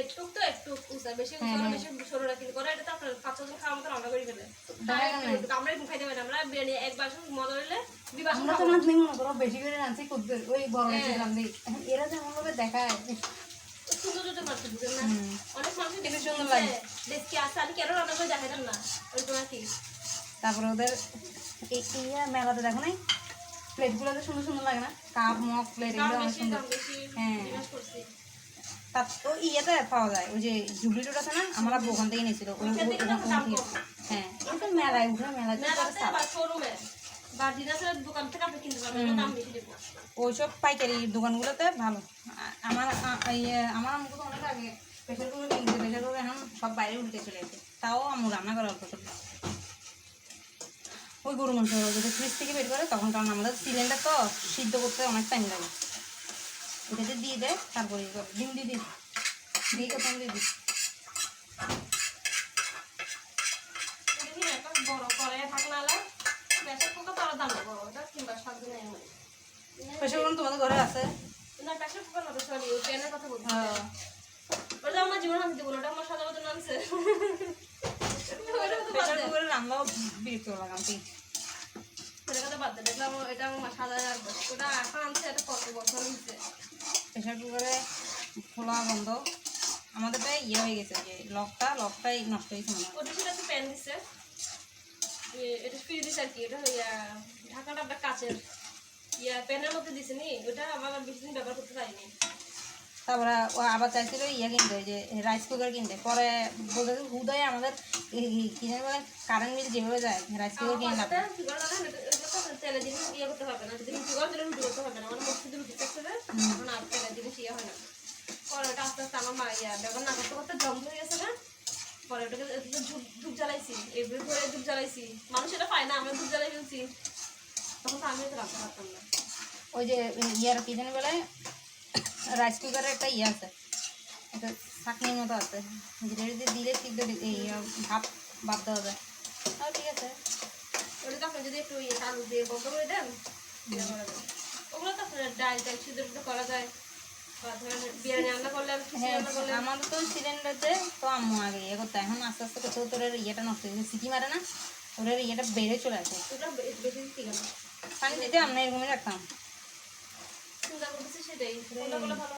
একটু তো একটু উঁচা বেশি উঁচা বেশি সরু রাখি করে এটা তো আপনার ৫-৬ জন খাওয়ার মতো আমরা করে ফেলে আমরা এরকম খাইতে পারি আমরা বিরিয়ানি একবার মজা হইলে আমরা তো রাঁধলেই মনে করো বেশি করে রাঁধছি কুদ্দুর ওই বড় হয়েছে রাঁধলেই এরা যেমন ভাবে দেখায় সুন্দর সুন্দর মানুষ বুঝেন না অনেক মানুষ দেখে সুন্দর লাগে দেখছি আসে আমি কেন রান্না করে দেখাইতাম না ওই তোমার কি তারপরে ওদের এই মেলাতে দেখো নাই প্লেটগুলো তো সুন্দর সুন্দর লাগে না কাপ মগ প্লেট এগুলো অনেক সুন্দর হ্যাঁ তার তো ইয়েতে পাওয়া যায় ওই যে জুবলি রোড আছে না আমরা ওখান থেকে নিয়েছিল হ্যাঁ এই তো মেলায় উঠে মেলাতে ওইসব পাইকারি দোকানগুলোতে ভালো আমার আমার আম্মু তো অনেক আগে প্রেশার কুকার কিনতে প্রেশার কুকার এখন সব বাইরে উঠতে চলে গেছে তাও আম্মু রান্না করে অল্প করে ওই গরু মাংস যদি ফ্রিজ থেকে বের করে তখন কারণ আমাদের সিলিন্ডার তো সিদ্ধ করতে অনেক টাইম লাগে এটাতে দিয়ে দেয় তারপরে ডিম দিয়ে দিই দিয়ে প্রথম দিয়ে দিই বড় কড়াইয়ে থাকলে প্রেশার কুকার তো আলাদা না বড় ওটা কিংবা 7 দিন প্রেশার কুকার তোমাদের ঘরে আছে না প্রেশার কুকার না তো সরি ওই প্যানের কথা বলছি ওটা আমার জীবন আমি দেবো ওটা আমার সাদা মতো নামছে প্রেশার কুকারে রান্নাও বিরক্ত লাগাম কি ওটা কথা বাদ দে দেখলাম এটা আমার সাদা রাখবো ওটা এখন আনছে এটা কত বছর হয়েছে প্রেশার কুকারে খোলা বন্ধ আমাদের ইয়ে হয়ে গেছে যে লকটাই নষ্ট হয়েছে মনে হয় ওটা সেটা তো প্যান দিচ্ছে এটা ফ্রি দিচ্ছে আর কি এটা ঢাকাটা আপনার কাচের প্যানের মধ্যে দিছে নি ওটা আমার বেশি দিন ব্যবহার করতে পারিনি তারপরে ও আবার চাইছিল কিনতে যে রাইস কুকার কিনতে পরে বলতে হুদয় আমাদের কি জানি বলে কারেন্ট বিল যেভাবে যায় রাইস কুকার কিনে না তেলের জিনিস করতে হবে না যদি রুটি করে রুটি করতে হবে না আমার মসজিদে রুটি করতে হবে আর তেলের জিনিস হয় না পরে ওটা আস্তে আস্তে আমার মা ব্যবহার না করতে করতে জম হয়ে গেছে না পরে ওটাকে ধূপ জ্বালাইছি এভরি করে ধূপ জ্বালাইছি মানুষ এটা পায় না আমরা ধূপ জ্বালাই ফেলছি তখন তো আমি তো রাখতে পারতাম না ওই যে কি জানি বলে রাইস কুকারের একটা আছে একটা চাকনির মতো আছে যেটা যদি দিলে সিদ্ধ ভাপ দেওয়া যায় তাও ঠিক আছে ওটা তো আপনি যদি একটু আলু দিয়ে বন্ধ করে দেন ওগুলো তো আপনার ডাল সিদ্ধ করা যায় বিরিয়ানি রান্না করলে আমাদের তো সিলিন্ডারে তো আম্মু আগে করতে এখন আস্তে আস্তে করতে তোর নষ্ট হয়েছে সিটি মারে না ওটার বেড়ে চলে আসে পানি দিতে আমরা এরকমই রাখতাম চিন্তা করতেছি সেটাই